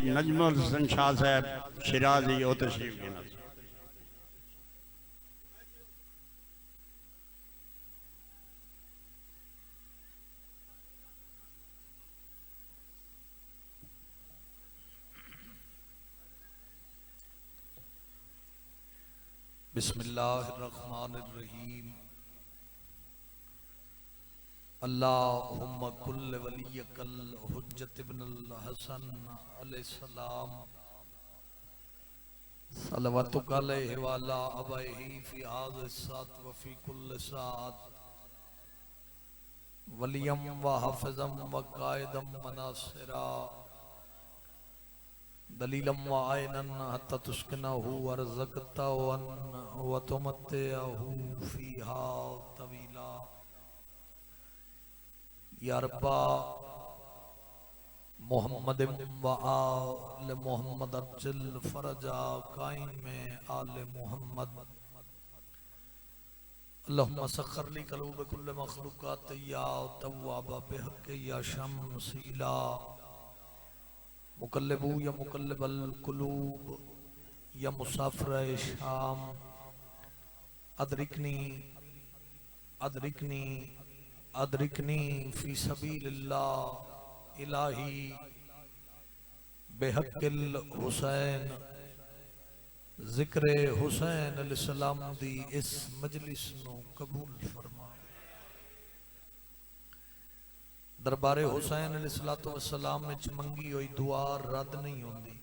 नजमुल हसन शाह साहब शिराजी ओ तशरीफ लेना। बिस्मिल्लाहिर्रहमानिर्रहीम। अल्लाहुम्मा कुल्ल वलियकल हुज्जत इब्नुल हसन अलैहिस्सलाम सलवातुक अलैहि व अला अबैहि फी हाज़िस सात व फी कुल्ल सात वलियम व हाफ़िज़म व कायदम व नासिरा दलीलम व आयनन हत्ता तुस्किनहु वरज़क़तहु व तुमत्तिअहु फ़ीहा तवीला। या रब्बा मोहम्मद व आल मोहम्मद अज्जल फरजा कायम में आल मोहम्मद। अल्लाहुम्मा सख्खर ली क़लूब कुल्ल मख़लूक़ात या तव्वाब बिहक़ या शम्सीला मुक़ल्लिबु या मुक़ल्लिबल क़ुलूब या मुसाफ़िर शाम अदरिकनी अदरिकनी अदरिकनी फ़ी सबीलिल्लाह इलाही बेहक़िल हुसैन ज़िक्र हुसैन अलैहिस्सलाम दी इस मजलिस नू कबूल फरमा। दरबारे हुसैन अलैहिस्सलाम विच मंगी हुई दुआ रद्द नहीं होंदी।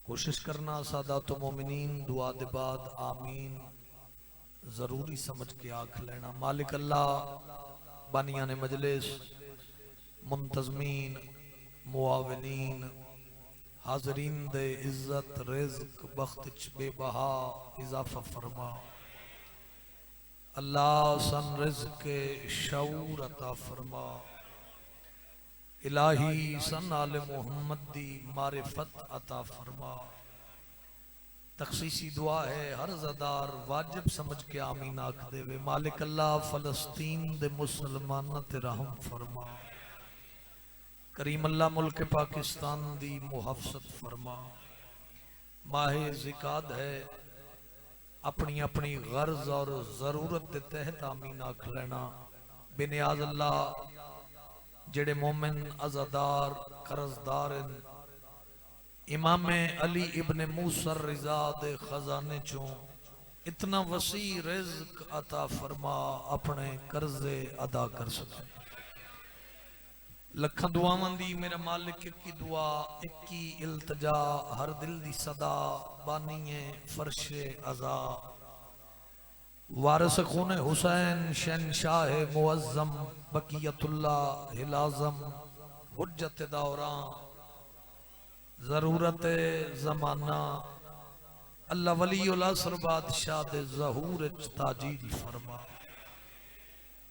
कोशिश करना सादातो मोमिनीन दुआ दे बाद आमीन जरूरी समझ के आख लेना। मालिक अल्लाह बानिया ने मजलिस मुंतजमीन मुआविनीन हाजरीन दे इज्जत रिज़्क बख्त च बेबहा इजाफा फरमा। अल्लाह सन रिज़्क के शऊर अता फरमा। इलाही सन आले मोहम्मद दी मारिफत अता फरमा। तखसीसी दुआ है हर ज़दार वाजिब समझ के आमीन आख देवे। मालिक अल्लाह फ़लस्तीन दे मुसलमाना ते रहम फरमा। करीम अल्लाह मुल्क पाकिस्तान दी मुहफ़्ज़त फरमा। माहे ज़िकाद है अपनी अपनी गर्ज और ज़रूरत के तहत आमीन आख लेना। बेनियाज अल्लाह जेड़े मोमिन अज़ादार कर्जदार इमाम अली इब्ने मूसा रिज़ा दे खजाने चों इतना वसी रिज़्क अता फरमा अपने कर्जे अदा कर सके। लखा दुआवां दी मेरा मालिक की दुआ एक ही इल्तजा हर दिल दी सदा बानीए फर्शे अज़ा वारिस खूने हुसैन शहनशाह मुअज़्ज़म बकियतुल्लाह हिलाज़म हुज्जत दौरां ज़रूरत ज़माना अल्लाह वलीउल असर बादशाह दे ज़हूर ताजील फरमा।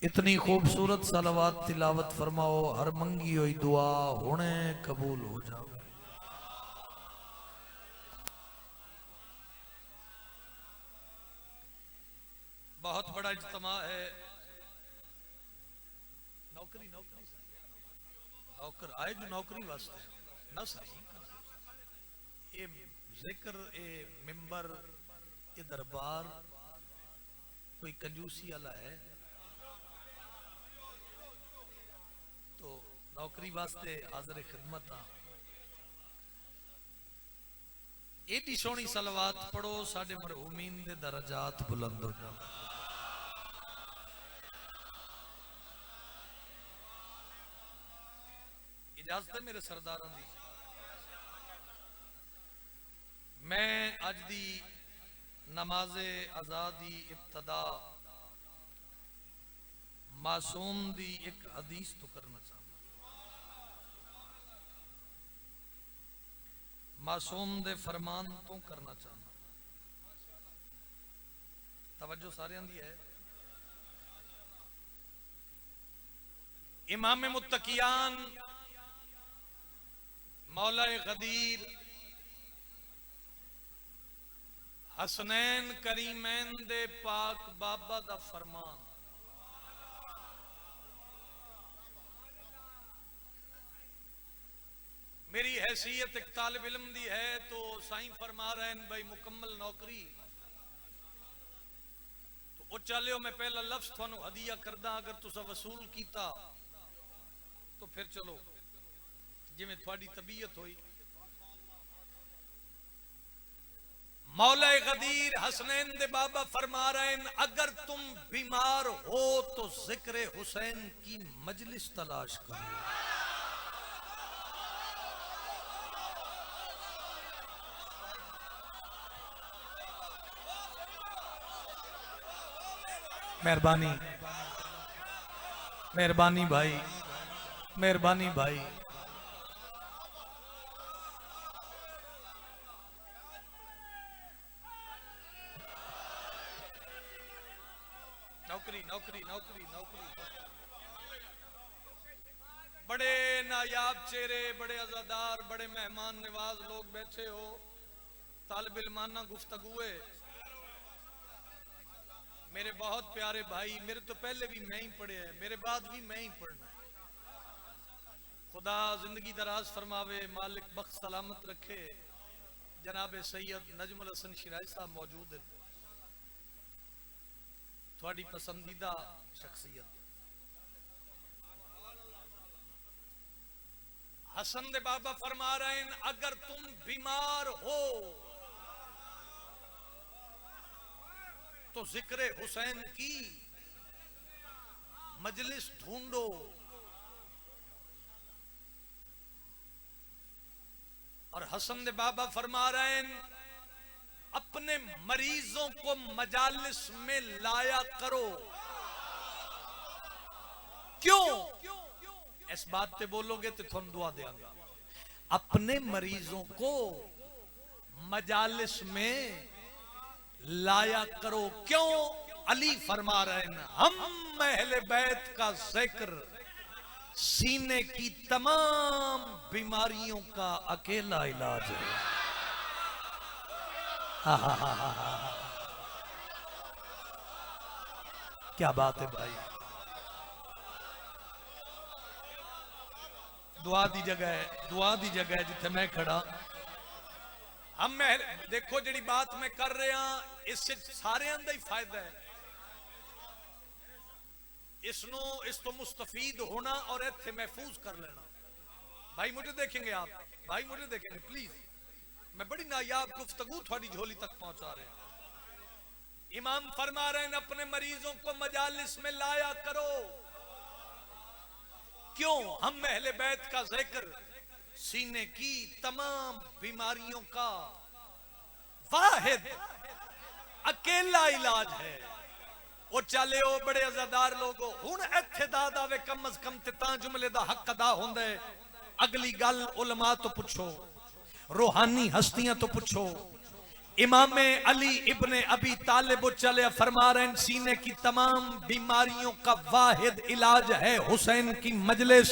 इतनी खूबसूरत सलावत तिलावत फरमाओ हर मंगी हुई दुआ हुणे कबूल हो जाओ। बहुत बड़ा इज्तिमा है। नौकरी नौकरी नौकर आए जो नौकरी वास्ते ना सही ये जिक्र ये मिंबर ये दरबार कोई कंजूसी वाला है तो नौकरी वास्ते हाजिर खिदमत आ। एडी सोहनी सलवात पढ़ो साडे मरहूमीन दे दरजात बुलंद हो जाओ। इजाजत है मेरे सरदारों दी। मैं अज दी नमाज़े आज़ादी इब्तदा मासूम दी एक हदीस तो करना चाहता। मासूम दे फरमान तो करना चाहता। तवज्जो सारे दी है। इमाम मुत्तकियान मौला गदीर हसनैन करीमैन दे पाक बाबा दा फरमान मेरी हैसियत एक तालिब इल्म दी है तो साईं फरमा रहे हैं भाई मुकम्मल नौकरी तो ओ चलियो मैं पहला लफ्ज थानू हदिया करदा अगर तुसा वसूल कीता तो फिर चलो जिवें थोड़ी तबीयत हुई। मौला गदीर हसनैन दे बाबा फरमा रहे हैं अगर तुम बीमार हो तो जिक्र हुसैन की मजलिस तलाश करो। मेहरबानी मेहरबानी भाई, मेहरबानी भाई। नौकरी नौकरी नौकरी नौकरी। बड़े नायाब चेहरे, बड़े अजादार, बड़े मेहमान नवाज लोग बैठे हो, तालिब इल्माना गुफ्तगुए। मेरे बहुत प्यारे भाई, मेरे तो पहले भी मैं ही पढ़े हैं, मेरे बाद भी मैं ही पढ़ना है। खुदा जिंदगी दराज फरमावे, मालिक बख्त सलामत रखे। जनाब सैयद नजमुल हसन शिराजी साहब मौजूद है, थोड़ी पसंदीदा शख्सियत। हसन दे बाबा फरमा रहे हैं अगर तुम बीमार हो तो जिक्र हुसैन की मजलिस ढूंढो। और हसन दे बाबा फरमा रहे हैं अपने मरीजों को मजालिस में लाया करो। क्यों? इस बात पे बोलोगे तो थोड़ा दुआ देंगे। अपने मरीजों को मजालिस में लाया करो। क्यों? अली फरमा रहे हैं हम अहले बैत का जिक्र सीने की तमाम बीमारियों का अकेला इलाज है। क्या बात है भाई। दुआ दी जगह है, दुआ दी जगह है जिथे मैं खड़ा। हम देखो जी बात मैं कर रहा इससे सारे का ही फायदा है। इस तो मुस्तफीद होना और इत्थे महफूज कर लेना। भाई मुझे देखेंगे आप, भाई मुझे देखेंगे प्लीज। मैं बड़ी नायाब गुफ्तगू थोड़ी झोली तक पहुंचा रहे हैं। इमाम फरमा रहे हैं अपने मरीजों को मजालिस में लाया करो। क्यों? हम अहले बैत का जिक्र सीने की तमाम बीमारियों का वाहिद अकेला इलाज है। वो चले हो बड़े अजादार लोगो हुण इत्थे दाद आवे कम अज कम ते तां जुमले दा हक अदा हुंदा है। अगली गल उलमा तो पूछो, रूहानी हस्तियां तो पूछो। इमाम अली इब्ने अबी तालिब चले फरमा रहे हैं सीने की तमाम बीमारियों का वाहिद इलाज है हुसैन की मजलिस।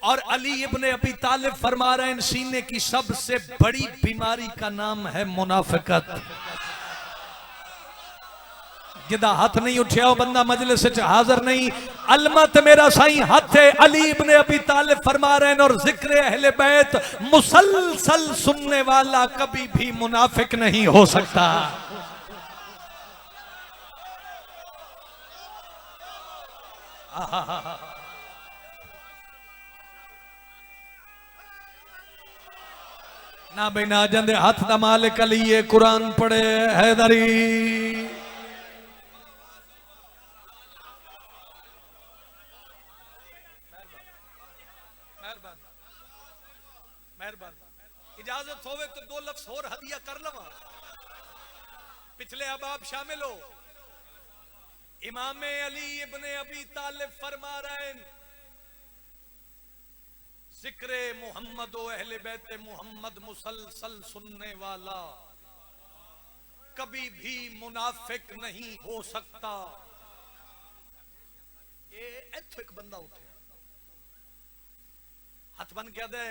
और अली इब्ने अबी तालिब फरमा रहे हैं सीने की सबसे बड़ी बीमारी का नाम है मुनाफिकत। जिदा हाथ नहीं उठा बंदा मजलिस हाजिर नहीं। अलमत मेरा साईं हाथ है। अली इब्ने अबी तालिब फरमा रहे हैं और जिक्र अहले बैत मुसलसल सुनने वाला कभी भी मुनाफिक नहीं हो सकता। ना भाई ना जंदे हाथ दा मालिक अली ये कुरान पढ़े हैदरी। इजाजत होवे तो दो लफ्ज और हदिया कर लवा। पिछले अहबाब शामिल हो। इमाम अली इब्ने अबी तालिब फरमा रहे हैं जिक्र मोहम्मद व अहले बैत मोहम्मद मुसलसल सुनने वाला कभी भी मुनाफिक नहीं हो सकता। ये एक बंदा उठे हाथ बन क्या दे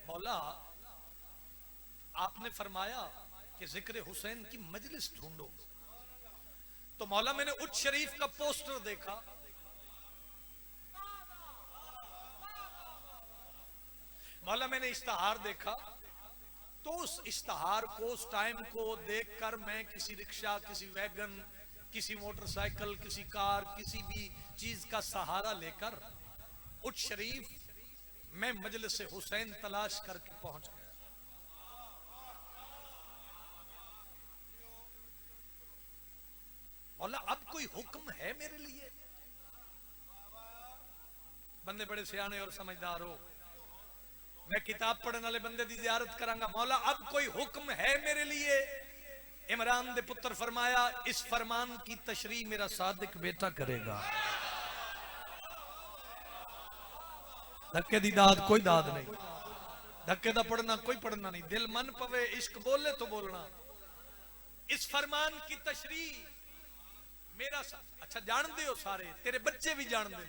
मौला आपने फरमाया कि जिक्र हुसैन की मजलिस ढूंढो। तो मौला मैंने उच्च शरीफ का पोस्टर देखा। मौला मैंने इश्तहार देखा, तो उस इश्तहार को, उस टाइम को देखकर मैं किसी रिक्शा, किसी वैगन, किसी मोटरसाइकिल, किसी कार, किसी भी चीज का सहारा लेकर उच शरीफ मैं मजलिस हुसैन तलाश करके पहुंच गया। मौला अब कोई हुक्म है मेरे लिए? बंदे बड़े सियाने और समझदार हो, मैं किताब पढ़ने वाले बंदे की जियारत करांगा। मौला अब कोई हुक्म है मेरे लिए? इमरान दे पुत्र फरमाया, इस फरमान की तशरीह मेरा सादिक बेटा करेगा। धक्के दी दाद कोई दाद नहीं, धक्के दा पढ़ना कोई पढ़ना नहीं, दिल मन पवे, इश्क बोले तो बोलना। इस फरमान की तशरीह मेरा अच्छा जान दे हो सारे, तेरे बच्चे भी जान दे।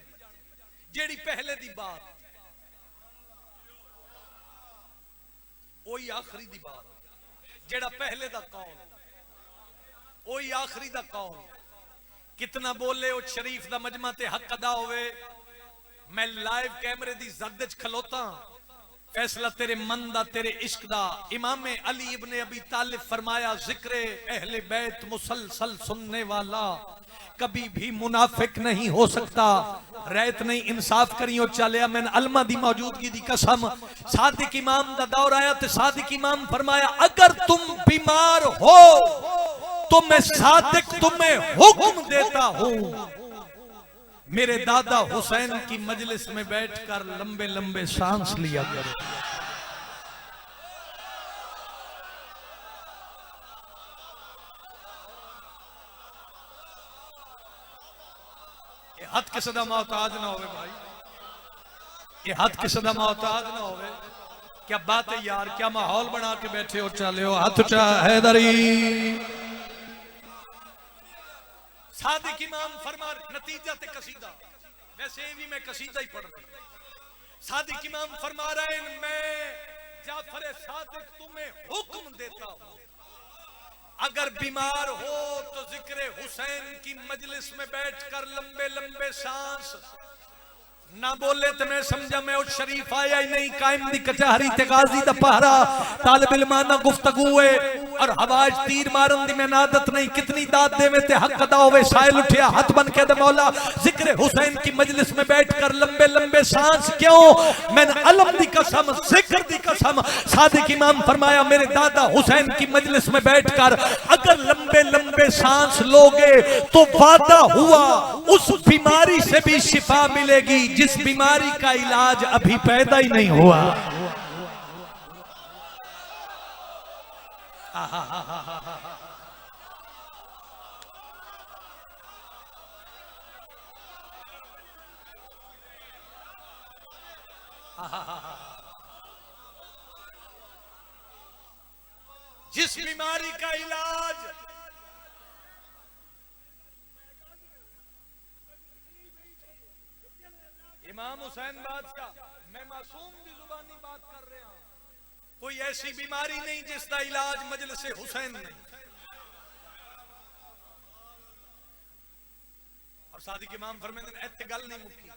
जेड़ी पहले दी बात ओही आखिरी दी बात, जेड़ा पहले दा कौल ओही आखिरी दा कौल। कितना बोले उस शरीफ दा मजमा ते हक अदा होवे। मैं लाइव कैमरे दी जद च खलोता, फैसला तेरे मन दा, तेरे इश्क दा। इमाम अली इब्ने अबी तालिब फरमाया, जिक्र अहले बैत मुसलसल सुनने वाला कभी भी मुनाफिक नहीं हो सकता। रैत नहीं इंसाफ करियो चलिया, मैंने अलमा दी मौजूदगी दी कसम। सादिक इमाम दा दौर आया तो सादिक इमाम फरमाया, अगर तुम बीमार हो तो मैं सादिक तुम्हें हुक्म देता हूं, मेरे दादा हुसैन की मजलिस में बैठकर लंबे लंबे सांस लिया करो। ये हद के सदा मोहताज ना होवे भाई, ये हद के सदा मोहताज ना होवे। क्या बात है यार, क्या माहौल बना के बैठे हो। चले हो हाथ उठा हैदरी। सादिक इमाम फरमा, नतीजा ते कसीदा, वैसे भी मैं कसीदा ही पढ़ रहा। सादिक इमाम फरमा रहे हैं, मैं जाफर सादिक तुम्हें हुक्म देता हूं, अगर बीमार हो तो जिक्र हुसैन की मजलिस में बैठकर लंबे लंबे सांस ना बोले तो मैं समझा मैं उस शरीफ आया ही नहीं। कायम दी कचहरी ते गाजी दा पहरा, तालिब इल्माना गुफ्तगूए और हवाज तीर मारन दी मैं आदत नहीं। कितनी दाद देवे ते हक अदा होवे। साइल उठिया हाथ बन के दे, मौला जिक्र हुसैन की मजलिस में बैठकर लंबे लंबे सांस क्यों? मैंने अलम दी कसम, जिक्र दी कसम। सादिक इमाम फरमाया, मेरे दादा हुसैन की मजलिस में बैठकर अगर लंबे लंबे सांस लोगे तो वादा हुआ उस बीमारी से भी शिफा मिलेगी जिस बीमारी का इलाज अभी पैदा ही नहीं हुआ। जिस बीमारी का इलाज इमाम हुसैन बादशाह, मैं मासूम की जुबानी बात कर रहा हूं, कोई ऐसी बीमारी नहीं जिसका इलाज मजलिस हुसैन नहीं। और सादिक इमाम फरमाते हैं, इत्थे गल नहीं मुक्की,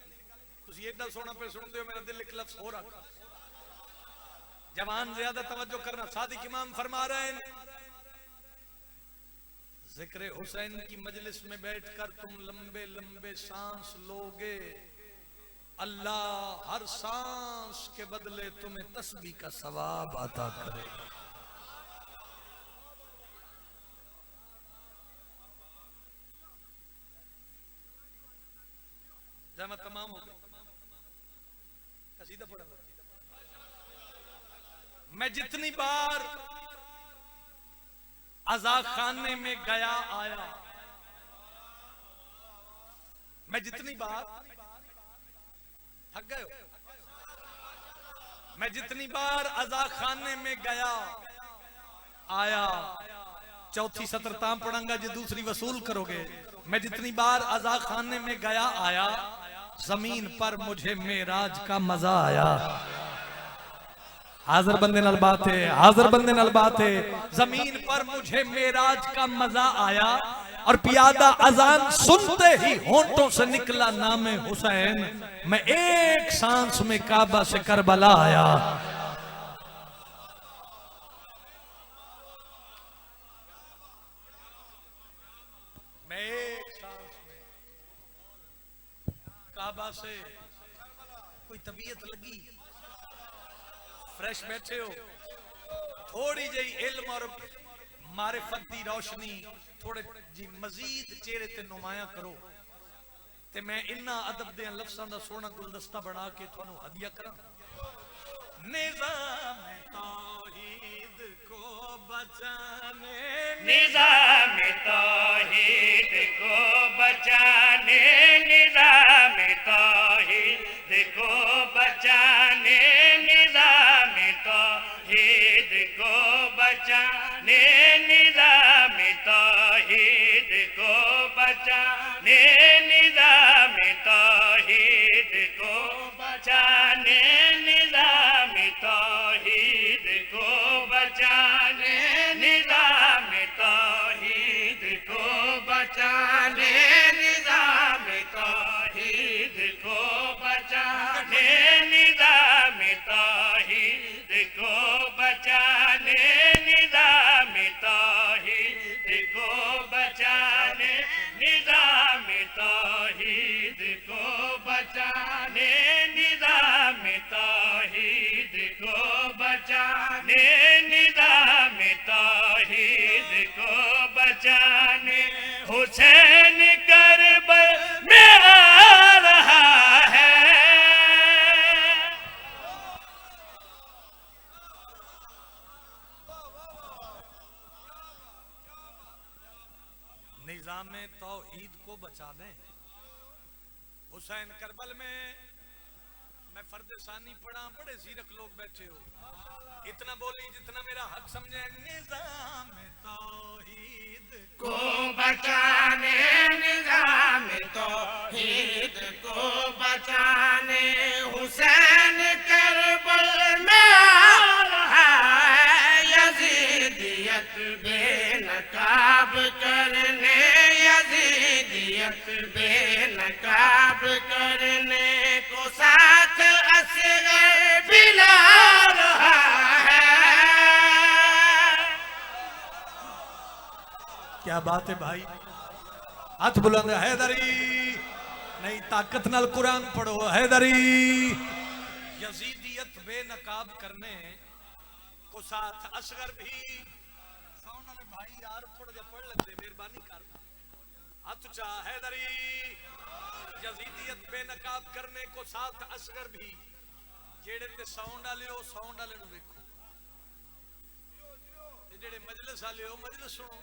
तुसी एडा सोना पे सुनते हो, मेरा दिल एक लफ्ज हो रहा। जवान ज्यादा तवज्जो करना। सादिक इमाम फरमा रहे हैं, जिक्र हुसैन की मजलिस में बैठकर तुम लंबे लंबे सांस लोगे, अल्लाह हर सांस के बदले तुम्हें तस्बीह का सवाब अता करेगा। जमा तमाम हो गया, कसीदा पढ़ा। मैं जितनी बार अज़ा खाने में गया आया, मैं जितनी बार थक गए हो, मैं जितनी बार अज़ा खाने में गया आया, चौथी सत्र ताम पढ़ांगा जो दूसरी वसूल करोगे। मैं जितनी बार अज़ा खाने में गया आया, जमीन पर मुझे मेराज का मजा आया। हाजिर बंदे नाल बात है, हाजिर बंदे नाल बात है। जमीन पर मुझे मेराज का मजा आया और पियादा अजान सुनते ही होंठों से निकला नाम हुसैन। मैं एक सांस में काबा से करबला आया। काबा से कोई तबीयत लगी, फ्रेश बैठे हो, थोड़ी जी इल्म और मारिफत की रोशनी थोड़े जी मजीद चेहरे ते नुमाया करो ते मैं इन्ना अदब दे लफ्ज़ां दा सोहना गुलदस्ता बना के थानू हदिया करा। निज़ाम तौहीद को बचाने, निज़ाम तौहीद को बचाने, निज़ाम तौहीद को बचाने, निज़ाम तौहीद को बचाने, निज़ाम तौहीद को बचाने, निज़ाम तौहीद को बचाने, निज़ाम तौहीद को बचाने, निज़ाम तौहीद को बचाने, निज़ाम तौहीद को बचाने, निज़ाम तौहीद को बचाने, निज़ाम तौहीद को बचाने, निज़ाम तौहीद को बचाने, निज़ाम तौहीद को बचाने, निज़ाम तौहीद को बचाने, हुसैन करबल में आ रहा है। निज़ाम तौहीद को बचाने, हुसैन करबल में। मैं फर्द सानी पढ़ा, बड़े सीरक लोग बैठे हो, इतना बोली जितना मेरा हक समझे। निज़ाम तौहीद को बचाने, निज़ाम तौहीद को बचाने, हुसैन करबल में आ रहा है। यजीदियत बेनकाब करने, यजीदियत बेनकाब करने को साथ असगर बिला रहा है। क्या बात है भाई, हाथ बुलंद, हैदरी नहीं ताकत नाल कुरान पढ़ो, हैदरी। यजीदियत बेनकाब करने को साथ असगर भी। साउंड वाले भाई यार थोड़ा जा पढ़ लेते, मेहरबानी कर, हाथ ऊंचा, हैदरी। यजीदियत बेनकाब करने को साथ असगर भी। जेड़े ते साउंड वाले हो, साउंड वाले नु देखो, जेड़े मजलिस वाले हो मजलिस सुनो।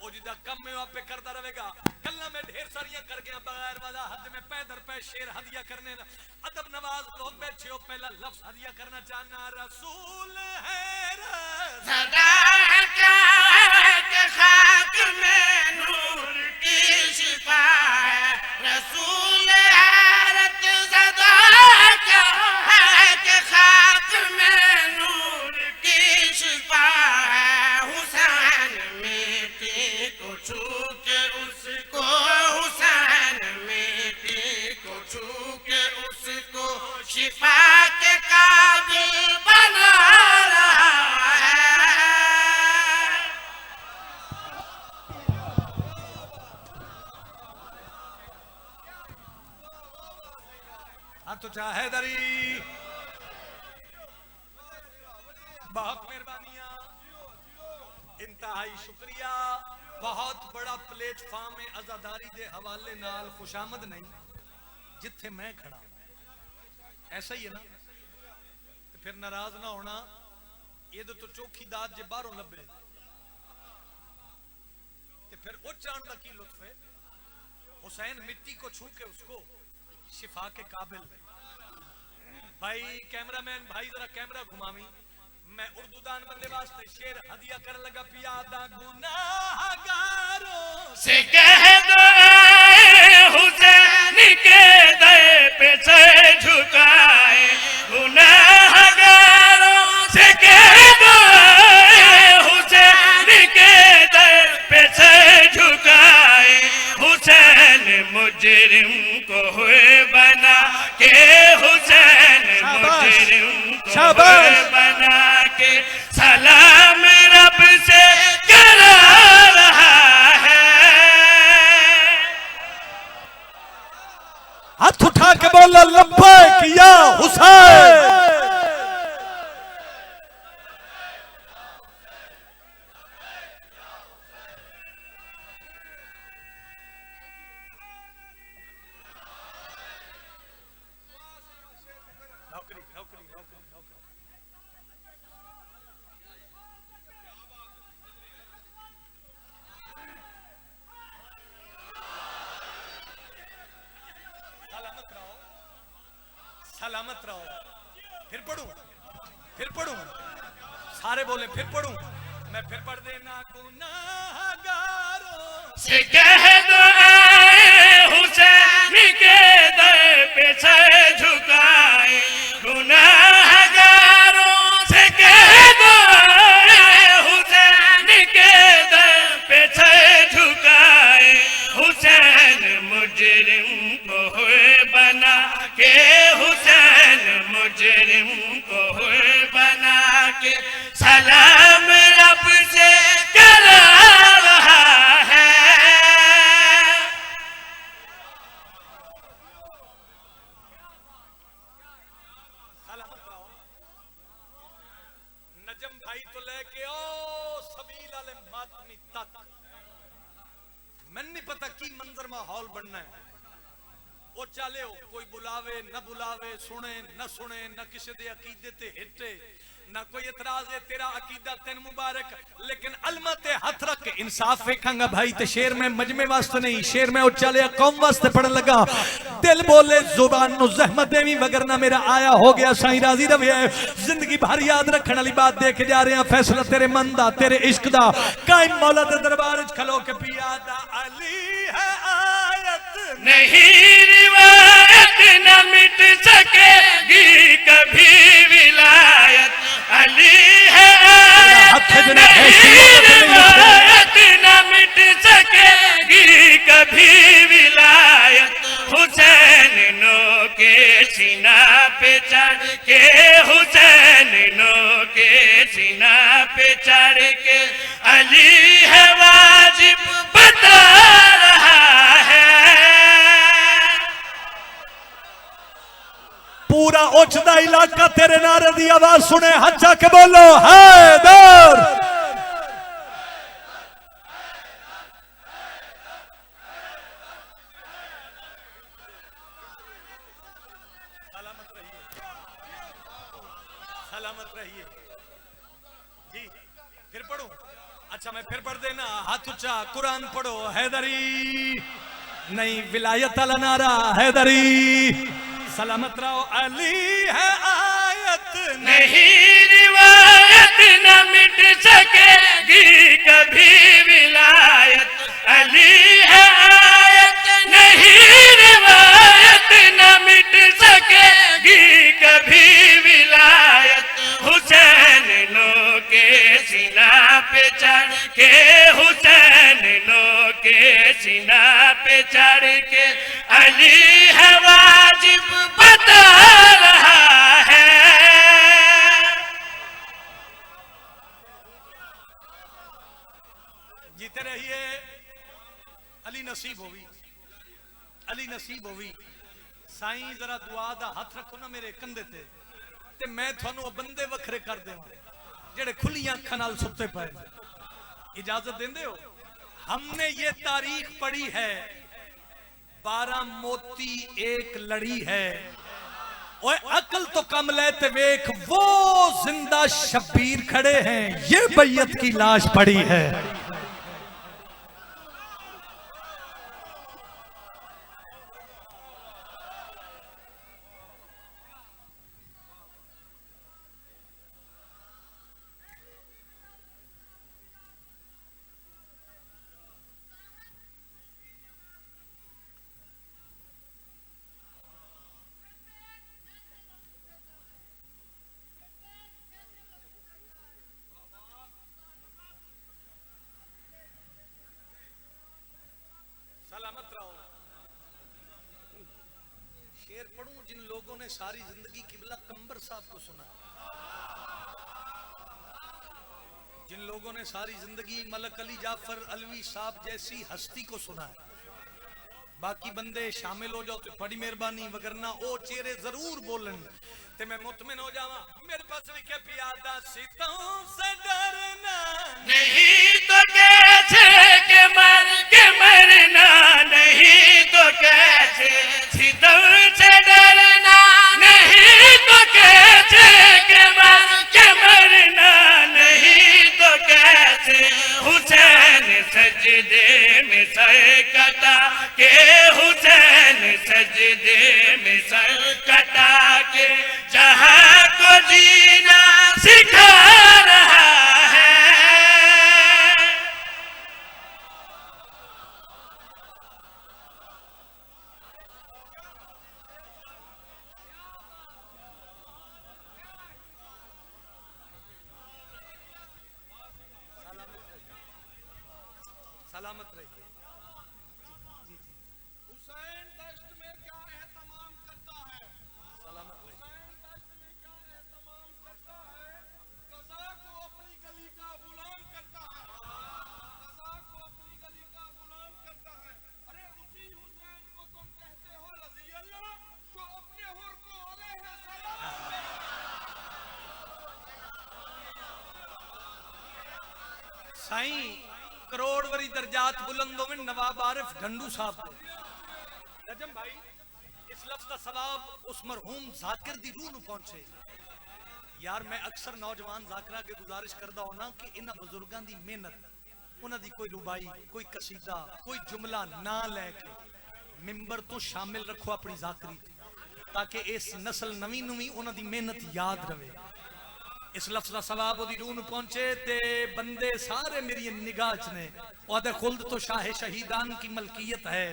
वो जिदा कम में आपे करता रहेगा। कल्ला में ढेर सारियां कर गया बगैर वजाहत में पैदर पे शेर हदिया करने ना। अदब नवाज लोग बैठे हो, पहला लफ्ज हदिया करना चाहना। रसूल है सदा क्या है कि खाक में नूर की शिफा है। रसूल हैरत सदा क्या है कि खाक में नूर की शिफा है। हुसैन मिट्टी को छू के उसको, हुसैन मिट्टी को छू के उसको शिफा के काबिल बना रहा है। तो चाह हैदरी, बहुत मेहरबानियां, इंतहाई शुक्रिया। बहुत बड़ा प्लेटफॉर्म है आजादारी के हवाले नाल, खुशामद नहीं जिथे मैं खड़ा, ऐसा ही है ना। तो फिर नाराज ना होना, ये तो चौखी दात जे बाहरों लभे तो फिर उच्च आने का की लुत्फ है। हुसैन मिट्टी को छू के उसको शिफा के काबिल। भाई कैमरामैन भाई जरा कैमरा घुमावी। मैं उर्दू दान बंदे वास्ते शेर हदिया कर लगा। पियादा गुनाहगारों से कह दो हुसैन के दर पे सर झुकाए। गुनाहगारों से कह दो हुसैन के दर पे सर झुकाए। हुसैन मुजरिम को हुए बना के, हुसैन मुजरिम को हुए बना के सलाम रब से करा रहा है। सलामत रहो। फिर पढ़ूं सारे बोले फिर पढ़ूं मैं फिर पढ़ देना गुनाहगारों से कह दो हुसैन के दर पे सर झुकाए गुनाहगारों से कह दो हुसैन के दर पे सर झुकाए हुसैन मुजरिम को हुए बना के हुसैन मुजरिम को हुए बना के सलाम रब से करा रहा है। सलामत रहो। नजम भाई तो लेके ओ सबील वाले मातमी तक मैंने नहीं पता की मंजर माहौल बनना है। ओ चले हो कोई बुलावे न बुलावे सुने न सुने न किसी दे अकीदे ते हिटे ना कोई इतराज है तेरा अकीदा तेन मुबारक लेकिन अलमा ते हाथ रख के इंसाफ वेखांगा भाई ते शेर में मजमे वास्ते नहीं शेर में ओ चले कौम वास्ते पढ़न लगा दिल बोले जुबान नु जहमत देवी वगरना मेरा आया हो गया साईं राजी रवे जिंदगी भर याद रखने वाली बात देख जा रहे हैं फैसला तेरे मन दा तेरे इश्क दा कायम मौला दे दरबार च खलो के पिया दा अली है आयत नहीं रिवायत न मिट सकेगी कभी विलायत अली है आयत नहीं रिवायत न मिट सकेगी कभी विलायत हुसैन नो के सीना पे चढ़ के हुसैन नो के सीना पे चढ़ के अली है वाजिब बता रहा है। पूरा ओछदा इलाका तेरे नारे दी आवाज सुने हाथ जाके बोलो हैदर सलामत रहिए जी। फिर पढ़ो अच्छा मैं फिर पढ़ देना हाथ ऊंचा कुरान पढ़ो हैदरी नहीं विलायत वाला नारा हैदरी सलामत रहो अली है आयत नहीं रिवायत न मिट सकेगी कभी विलायत अली है आयत नहीं रिवायत न मिट सकेगी कभी विलायत हुसैन नो के सीना पे चढ़ के हुसैन नो के सीना पे चढ़ के अली है वाजिब बता रहा है। जीते रहिए अली नसीब होवी साईं जरा दुआ दा हाथ रखो ना मेरे कंधे ते मैं थानू बंदे वखरे कर देवां जेड़े खुलियां अखां नाल सुते पए इजाजत देंदे हो। हमने ये तारीख पढ़ी है 12 मोती एक लड़ी है ओए अकल तो कम लेते वेख वो जिंदा शब्बीर खड़े हैं ये बैयत की लाश पड़ी है। सलामत रहो। शेर पढ़ूं जिन लोगों ने सारी जिंदगी किबला कंबर साहब को सुना जिन लोगों ने सारी जिंदगी मलक अली जाफर अलवी साहब जैसी हस्ती को सुना है बाकी बंदे शामिल हो जाओ तो बड़ी मेहरबानी वगरना ओ चेहरे जरूर बोलन ते मैं मुतमिन हो जावा। मेरे पास लिखे पियादा सितों से डरना नहीं तो कैसे के मरना नहीं तो कैसे सितों से डरना नहीं तो कैसे के मरना नहीं तो कैसे हुसैन सजदे में सर कटा के हुसैन सजदे में सर कटा के सलामत रहिए। हुसैन दश्त में क्या एहतमाम करता है? सलामत रहिए। हुसैन दश्त में क्या एहतमाम करता है? कज़ा को अपनी गली का गुलाम करता है। कज़ा को अपनी गली का गुलाम करता है। अरे उसी हुसैन को तुम कहते हो रज़ी अल्लाह, जो अपने हुर को अलैहि सलाम। साईं करोड़ वरी दर्जात बुलंदों में नवाब आरिफ ढंडू साहब दे। नजम भाई इस लफ्ज का सवाब उस मरहूम जाकिर दी रूह ਨੂੰ पहुंचे। यार मैं अक्सर नौजवान जाकरा के गुजारिश करदा होना कि इन्हां बुजुर्गां दी मेहनत, उन्हां दी कोई रुबाई, कोई कसीदा, कोई जुमला ना लेके मिंबर तो शामिल रखो अपनी जाकरी, ताकि इस नस्ल नवी नवी उन्हां दी मेहनत याद रहे। इस लफ्ज का सवाब ओदी रूह ਨੂੰ पहुंचे ते बंदे सारे मेरी निगाह च ने। ओदे खुल्द तो शाह शहीदान की मलकियत है,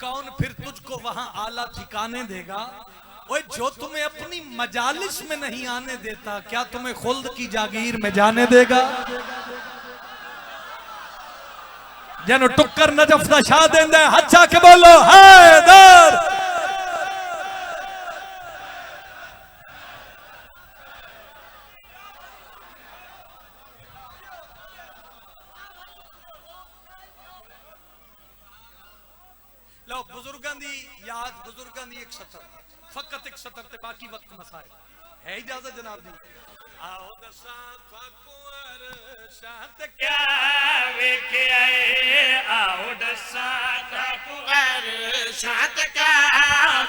कौन फिर तुझको वहां आला ठिकाने देगा। ओए जो तुम्हें अपनी मजालिस में नहीं आने देता, क्या तुम्हें खुल्द की जागीर में जाने देगा। जनो टुक्कर नजफ दा शाह देंदा है, हच्चा के बोलो हैदर। लो बुजुर्गां दी याद, बुजुर्गां दी एक सतर, फकत एक सतर ते बाकी वक्त मसाए है। इजाजत जनाब दी। आओ दसा कुंवर शात क्या वेखे आए, आओ दसा कुंवर शात क्या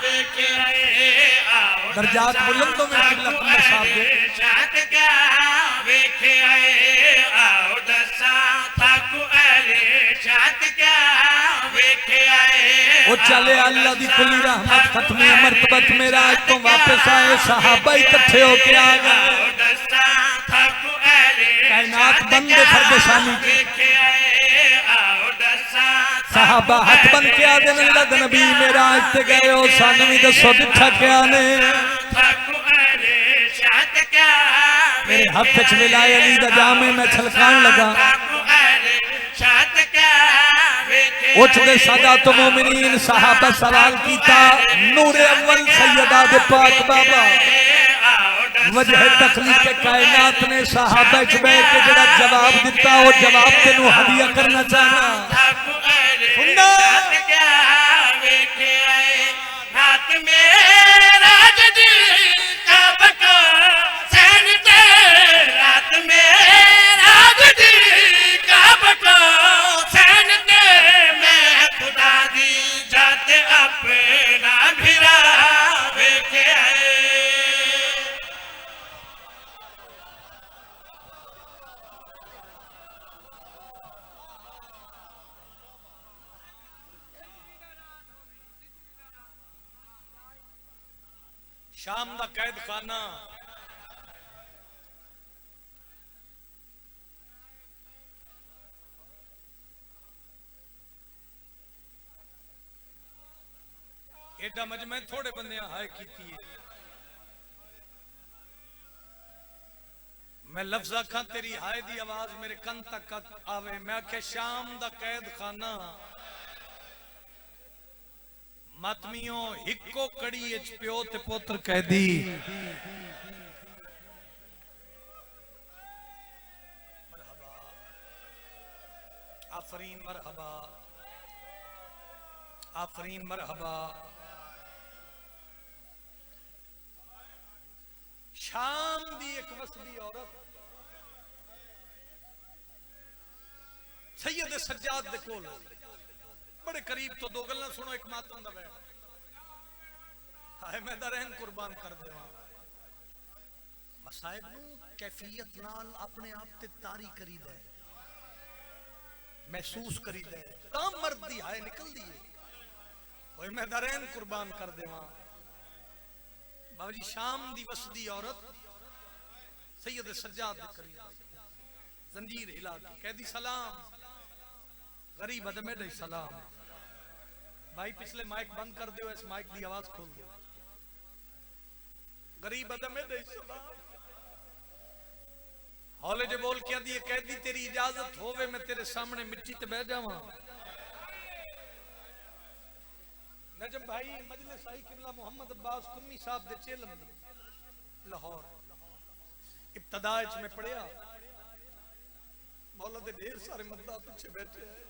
वेखे आए, आओ दर्जात बुलंदों में किबला कुंवर साहब दे। शात क्या वेखे आए, आओ दसा कुंवर शात क्या वेखे आए। वो चले अल्लाह दी कुली रहमत खत्मे मरतबत मेरा आज तो वापस आए। सहाबा इकट्ठे होके आ गए। कायनात बंदे फरदेशानी सहाबा हाथ बन के आदे अल्लाह दे नबी मेरा आज ते गए हो, सानू भी दसो दिठा क्या ने। मेरे हाथ च मिलाए अली दा जामे मैं छलकान लगा। उठदे सादात मोमिनीन सहाबा सवाल कीता, नूरे अव्वल सैयदा दे पाक बाबा वजह तखलीक कायनात ने सहाबा च बैठ के जड़ा जवाब दिता, वो जवाब तेनू हदिया करना चाहना। सुनना रात में राज दी का बका सैन ते, रात में राज दी का बका सैन ते, मैं खुदा दी जाते अपना भिरा वेखे आए। शाम दा कैद खाना एडा मजमे थोड़े बंदे हाय कीती है। मैं लफ्ज आखा तेरी हाय दी आवाज मेरे कन तक आवे। मैं आखे शाम दा कैद खाना मातमियों हिको कड़ी एच प्यो ते पुत्र कैदी। आफरीन मरहबा, आफरीन मरहबा। शाम दी एक वसदी औरत सैयद सज्जाद दे कोल बड़े करीब तो दो गल्लां सुनो। एक मातम दा वैर हाय मैं दा रहन कुर्बान कर देवा। मसाइब नू कैफियत नाल अपने आप ते तारी करी दे, महसूस करी दे, तां मर्द दी हाय निकल दी है। ओए मैं दा रहन कुर्बान कर देवा। बाबा जी शाम दी वसदी औरत सैयद सज्जाद दे करीब जंजीर हिला के कहदी सलाम, गरीब अदमे दे सलाम। भाई पिछले माइक बंद कर दियो, इस माइक दी आवाज खोल दो। गरीब अदमे दे सलाम। हौले जे बोल के आदि कैदी तेरी इजाजत होवे मैं तेरे सामने मिट्टी ते बह जावां। नजम भाई मजलिस आई किबला मोहम्मद अब्बास कुन्नी साहब दे चेलम दी लाहौर इब्तदा च मैं पढ़िया मौला दे ढेर सारे मद्दा पीछे बैठे हैं।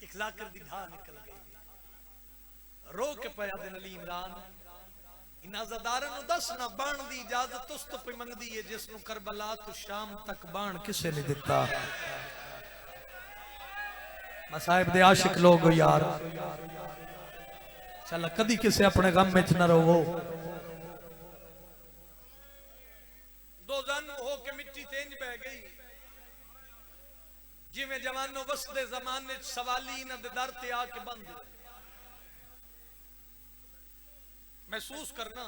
एक लाकर दी ढा निकल गई रो के पया दिन अली इमरान इनाज़ादारां नु दस ना बाण दी इजाजत उस तो पे मंगदी है जिस नु करबला तो शाम तक बाण किसे ने दिता। मसाहिब दे आशिक लोग हो यार चल कदी किसे अपने गम में न रहो। दो जन हो के मिट्टी तेंज बह गई जिवें जवानों वसदे जमाने सवाली इन्हां दे दर ते आके बंद महसूस करना।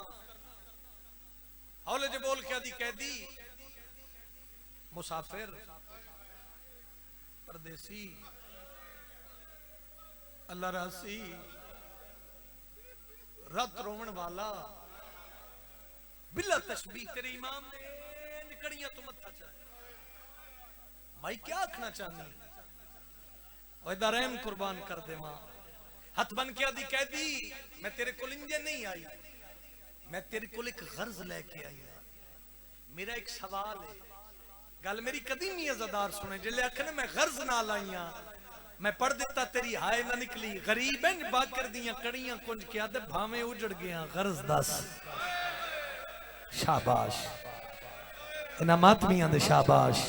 हौले जे बोल के आदि कैदी मुसाफिर परदेसी अल्लाह रासी रत रोवन वाला बिला तशबीह तेरे इमाम ने निकड़ियां तो मत्था चाहे भाई क्या आखना चाहनी ओए दरैन कुर्बान कर दे मां हथ बन के आदि कैदी मैं तेरे को इंजे नहीं आई मैं तेरे को एक गर्ज लेके आई। मेरा एक सवाल है गल मेरी कदी नहीं अज़ादार सुने जिले आखने मैं गर्ज ना लाइया मैं पढ़ दिता तेरी हाय ना निकली गरीब है बाकर दियां कड़ियां कुंज के आदे भावे उजड़ गया गर्ज दस। शाबाश इना मातमियां दे शाबाश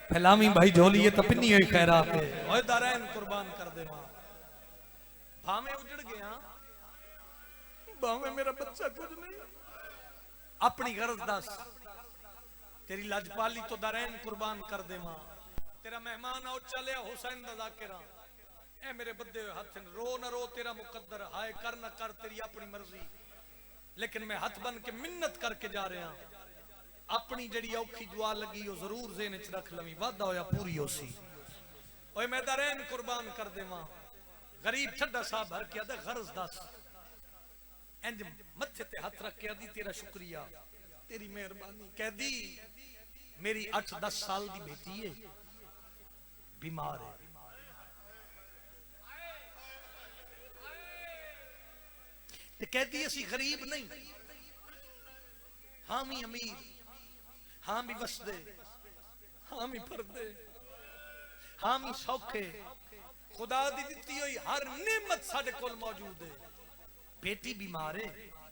फैलावी भाई झोली तो पिन्नी हुई खैरा पे ओए दारैन कुर्बान कर दे मां भावे उजड़ गया भावे मेरा बच्चा कुछ नहीं अपनी गर्ज दस तेरी लजपाली तो दारैन कुर्बान कर दे मां तेरा मेहमान आओ चलिया हुसैन दा ज़ाकिरा ए मेरे बद्दे हथ रो न रो तेरा मुकद्दर हाय कर न कर तेरी अपनी मर्जी लेकिन मैं हथ बन के मिन्नत करके जा रहा अपनी जड़ी औखी दुआ लगी वो जरूर ज़हन च रख लवी वादा होया पूरी होसी। ओए मैं दरैन कुर्बान कर देवां गरीब ठड्डा साहब भर के आदा गर्ज दस इंज मत्थे ते हथ रख के आदी तेरा शुक्रिया तेरी मेहरबानी कहदी मेरी 8-10 साल दी बेटी है बीमार है ते कहती असी गरीब नहीं हाँ भी अमीर हाँ भी वसदे हाँ भी फरदे हाँ भी सौखे खुदा दी दिती हुई हर नेमत साडे कोल मौजूद है। बेटी बीमार है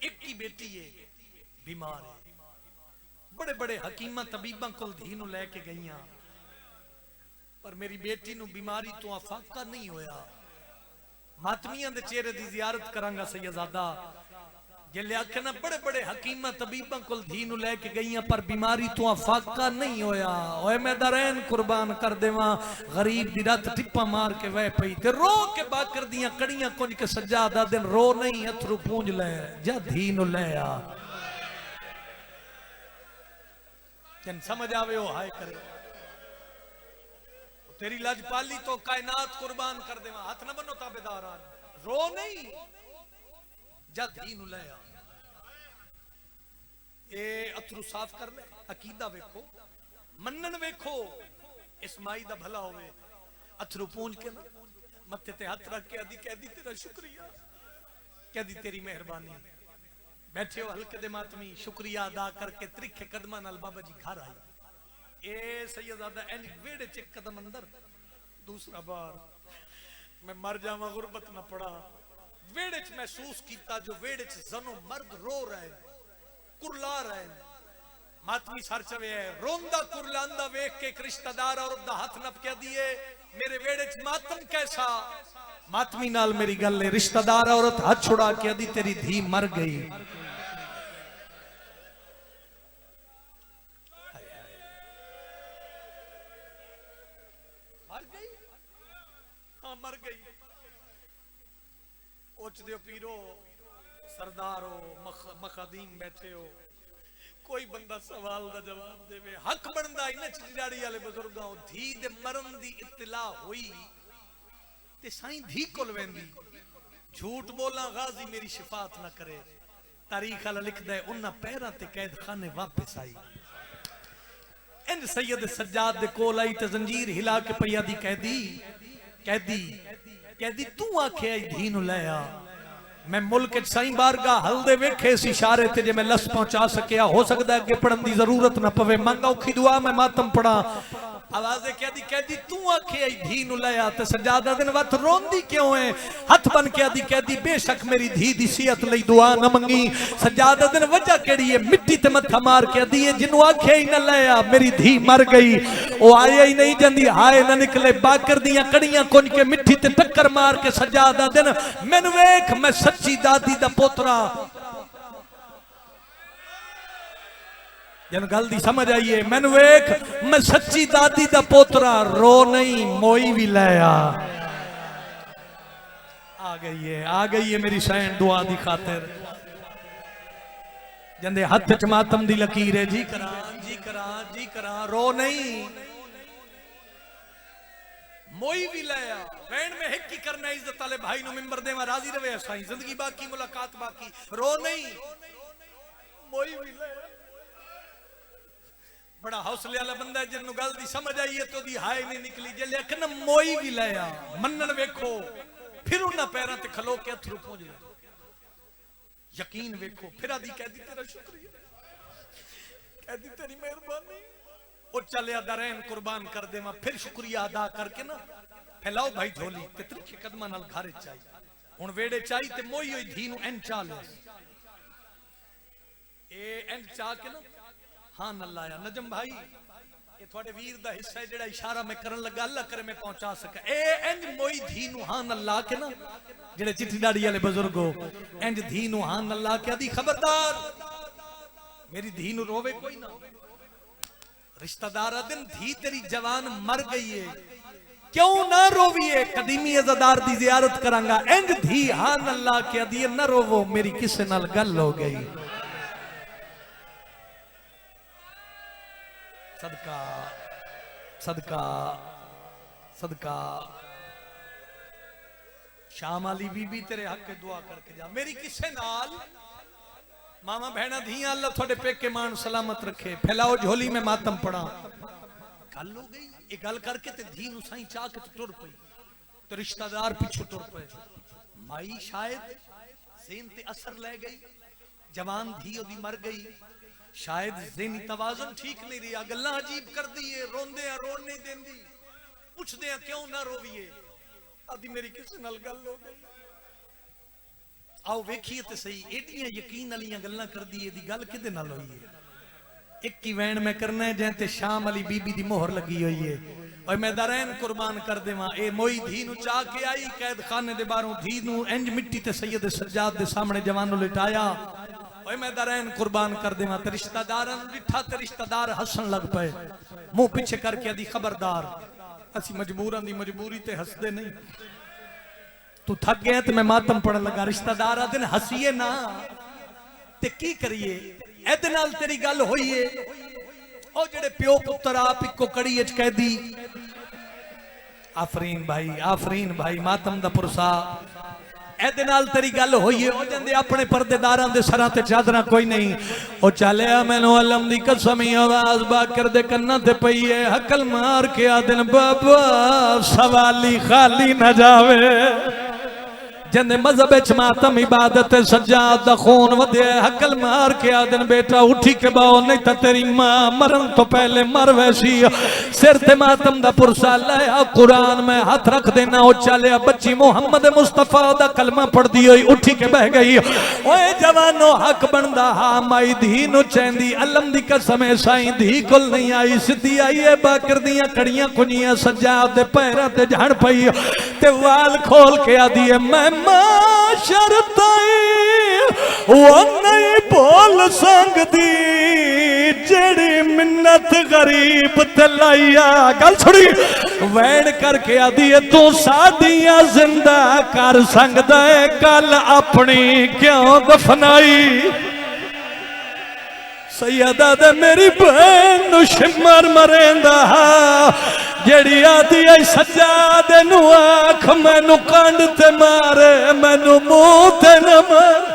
एक ही बेटी है बीमार है बड़े बड़े हकीमा तबीबा कोल धी नूं लैके गईयां पर मेरी बेटी नूं बीमारी तो आफाका नहीं होया। मातमियां दे चेहरे दी जियारत करांगा सैयदजादा जिले आखना बड़े बड़े हकीमा तबीबा कोल धी नूं लैके गईयां पर बीमारी तो आफाका नहीं होया। ओए मैं दरैन कुर्बान कर देवां गरीब दी रात टिप्पा मार के वह पई ते रो के बाकर दियां कड़ियां कुंज के सज्जादा दिन रो नहीं अथरू पूंज ले जा धी नूं ले आ जन समझ आवे ओ हाय करे तेरी लजपाली तो कायनात कुर्बान कर देवा हाथ न बनो ताबेदार रो नहीं जद ही नु ले आ ए अथरू साफ कर ले अकीदा वेखो मनन वेखो इस माई दा भला होवे अथरू पूंज के ना मत्थे ते हाथ रख के आदि कहदी तेरा शुक्रिया कहदी तेरी मेहरबानी बैठे हो हल्के दे मातमी शुक्रिया अदा करके त्रिखे कदमा नाल बाबा जी घर आई ए सैयदजादा एन वेड़े च कदम अंदर दूसरा बार मैं मर जावा गुरबत ना पड़ा वेड़े च महसूस किया जो वेड़े च जनो मर्द रो रहे कुरला रहे मातमी सर चवे रोंदा कुरलांदा वेख के एक रिश्तेदार और दा हाथ नप के दिए मेरे वेड़े च मातम कैसा मातमी नाल मेरी गल है रिश्तेदार औरत हाथ छुड़ा के दी तेरी धी मर गई मर गई उच दियो पीरो सरदार हो मखादीम बैठे हो कोई बंदा सवाल दा जवाब देवे हक बनदा इन चिड़ाड़ी वाले बुजुर्गां धी दे मरन दी इत्तला हुई ते साईं धी कोल वेंदी झूठ बोला गाजी मेरी शिफात ना करे तारीख वाला लिखदा है उन्हां पैरां ते कैद खाने वापस आई इंज सैयद सज्जाद दे कोल आई ते जंजीर हिला के पई आदी कैदी कैदी कैदी तू आखे धी नु ले आ मैं मुल्क साईं बारगाह हलदे वेखे इस इशारे ते जे मैं लस पहुंचा सकिया हो सकता है कि पढ़न की जरूरत ना पवे मंगा औखी दुआ मैं मातम पढ़ा आवाज़े कहदी तू आखे आई धी नु लया ते सज्जादा दिन वत रोंदी क्यों है हथ बन के आदी कहदी बेशक मेरी धी दी सेहत लई दुआ न मंगी सज्जादा दिन वजह केड़ी है मिट्टी ते मथा मार के आदी है जिन्नु आखे ही न लया मेरी धी मर गई ओ आया ही नहीं जंदी हाय न निकले बाकर दियां कड़ियां कुंज के मिट्टी ते टक्कर मार के सज्जादा दिन मैनू वेख मैं सच्ची दादी दा पोतरा जन गल दी समझ आइए मैनू वेख मैं सच्ची दादी दा पोतरा रो नहीं मोई भी लाया आ गई है मेरी सैन दुआ दी खातिर जंदे हथ च मातम दी लकीर है जी करा रो नहीं मोई भी लाया वैन में हिक की करना इज्जत वाले भाई नु मिंबर देवा राजी रवे साईं जिंदगी बाकी मुलाकात बाकी रो नहीं मोई भी लाया बड़ा हौसले वाला बंदा है जिन्नू गल दी समझ आई है तो दी हाय नहीं निकली जे लेकिन मोई भी लाया मनन वेखो फिर उन्हां पैरां ते खलो के अथरू पहुंच गए यकीन वेखो फिर आदी कहदी तेरा शुक्रिया कहदी तेरी मेहरबानी ओ चलिया दरैन कुर्बान कर देवा फिर शुक्रिया अदा करके ना फैलाओ भाई झोली ते त्रिखे कदमां नाल घर चाहिए हुण वेड़े चाहिए ते मोई होई धी नु एन चा ले ए एन चा के ना हाँ न लाया नजम भाई ये थोड़े वीर दा हिस्सा है जेड़ा इशारा मैं करन लगा अल्लाह करे मैं पहुंचा सका ए इंज मोई धी नु हाँ न ला के ना जेड़े चिट्ठी दाड़ी वाले बुजुर्ग हो इंज धी नु हाँ न ला के आदी खबरदार मेरी धी नु रोवे कोई ना रिश्तेदार दिन धी तेरी जवान मर गई है क्यों ना रोविए कदीमी अज़ादार दी जियारत करांगा इंज धी हाँ न ला के आदी न रोवो मेरी किसे नाल गल हो गई सदका सदका सदका शाम वाली बीबी तेरे हक के दुआ करके जा मेरी किसे नाल मामा बहना धियां अल्लाह थोड़े पेके मान सलामत रखे फैलाओ झोली में मातम पड़ा गल हो गई ये गल करके ते धी नु साईं चाह के टुर पई तो रिश्तेदार पीछे टुर पे माई शायद सेन ते असर ले गई जवान धी ओदी मर गई शायद ज़हनी तवाज़ुन ठीक नहीं रहा गल्ला अजीब कर दी है रोंदे आ रोन नहीं देंदी पूछदे आ क्यों ना रोविए आदि मेरी किसी नाल गल हो गई आओ वेखिए ते सही एडियां यकीन वालियां गल्लां कर दी दी गल किदे नाल होई है एक ही वैन में करना है जैसे शाम वाली बीबी दी मोहर लगी हुई है और मैं दरैन कुर्बान कर देवा ए मोई धी नु चाह के आई कैद खाने दे बाहरों धी नु इंज मिट्टी ते सैयद सज्जाद दे सामने जवानों लिटाया ओए मैं दरैन कुर्बान कर देवा ते रिश्तेदारां नु डिठा ते रिश्तेदार हसन लग पे मुंह पीछे करके आदी खबरदार असी मजबूरां दी मजबूरी ते हसदे नहीं तू थक गया ते मैं मातम पढ़न लगा रिश्तेदार दिन हसीए ना ते की करिए एदे नाल तेरी गल होई है ओ जेड़े प्यो पुत्र आप इको कड़ी विच कैदी आफरीन भाई मातम दा पुरसा एदे नाल तेरी गल होई है ओ जंदे अपने पर्देदारां दे सरां ते चादरां कोई नहीं ओ चलिया मैनू अलम दी कसम आवाज बाकर दे कन्नां ते पई है हकल मार के आदन बाबा सवाली खाली न जावे जंदे मजहब च मातम इबादत सज्जाद दा खून वधे हकल मार के आदन बेटा उठी के बाओ नहीं तो तेरी मां मरन तो पहले मर वैसी सिर ते मातम दा पुरसा लाया कुरान में हाथ रख देना ओ चलिया बच्ची मोहम्मद मुस्तफा दा कलमा पढ़दी होई उठी के बह गई ओए जवानो हक बनदा हा माई धी नु चैंदी अलम दी कसम साईं धी कोल नहीं आई सीधी आई है बाकर दियां कड़ियां कुनियां सज्जाद दे पैरां ते झड़ पई ते वाल खोल के आदी है मैं वो नहीं बोल सकती जेड़ी मिन्नत गरीब ते लाइया गल छोड़ी वैन करके आदि तू सादियां जिंदा कर सकदा है कल अपनी क्यों दफनाई सैयदा दे मेरी बहन शिमर मरेंदा जेड़ी आदि आई सज्जाद नू आख मैनू कंड ते मारे मैनू मुंह ते न मार